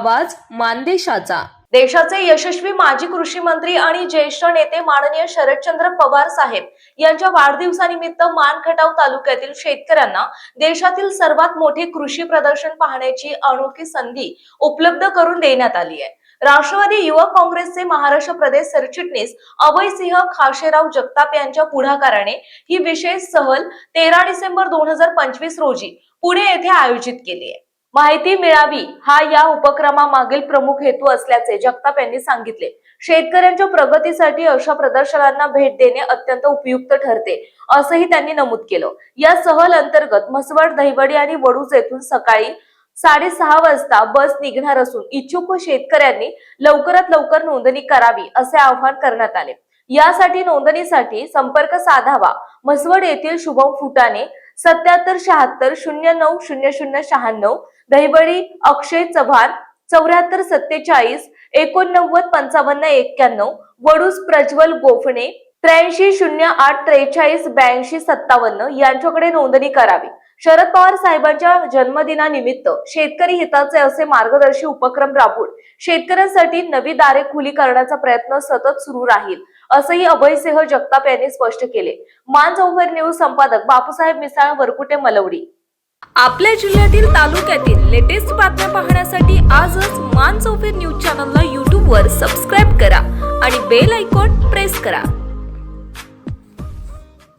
आवाज मानदेशाचा। देशाचे यशस्वी माजी कृषी मंत्री आणि ज्येष्ठ नेते माननीय शरदचंद्र पवार साहेब यांच्या वाढदिवसानिमित्त मान खटाव तालुक्यातील शेतकऱ्यांना देशातील सर्वात मोठे कृषी प्रदर्शन पाहण्याची अनोखी संधी उपलब्ध करून देण्यात आली आहे। राष्ट्रवादी युवक काँग्रेसचे महाराष्ट्र प्रदेश सरचिटणीस अभयसिंह खाशेराव जगताप यांच्या पुढाकाराने ही विशेष सहल 13 डिसेंबर 2025 रोजी पुणे येथे आयोजित केली आहे। माहिती मिळावी हा या उपक्रमामागील प्रमुख हेतू असल्याचे जगताप यांनी सांगितले। शेतकऱ्यांच्या प्रगतीसाठी अशा प्रदर्शनांना भेट देणे अत्यंत उपयुक्त ठरते असंही त्यांनी नमूद केलं। या सहल अंतर्गत म्हसवड, दहिवडी आणि वडूज येथून सकाळी 6:30 वाजता बस निघणार असून इच्छुक शेतकऱ्यांनी लवकरात लवकर नोंदणी करावी असे आवाहन करण्यात आले। यासाठी नोंदणीसाठी संपर्क साधावा। म्हसवड येथील शुभम फुटाणे 7776090096, दहिवडी अक्षय चव्हाण 7447 895591, वडूज प्रज्वल गोफणे 8308438257 यांच्याकडे नोंदणी करावी। शरद पवार साहेबांच्या जन्मदिनानिमित्त शेतकरी हिताचे असे मार्गदर्शी उपक्रम राबवून शेतकऱ्यांसाठी नवी दारे खुली करण्याचा प्रयत्न सतत सुरू राहील असंही अभयसिंह जगताप यांनी स्पष्ट केले। मान चौफेर न्यूज संपादक बापूसाहेब मिसाळ, वरकुटे, मलवडी। आपल्या जिल्ह्यातील तालुक्यातील लेटेस्ट बातम्या पाहण्यासाठी आजच मान चौफेर न्यूज चॅनलला YouTube वर सबस्क्राईब करा आणि बेल आयकॉन प्रेस करा।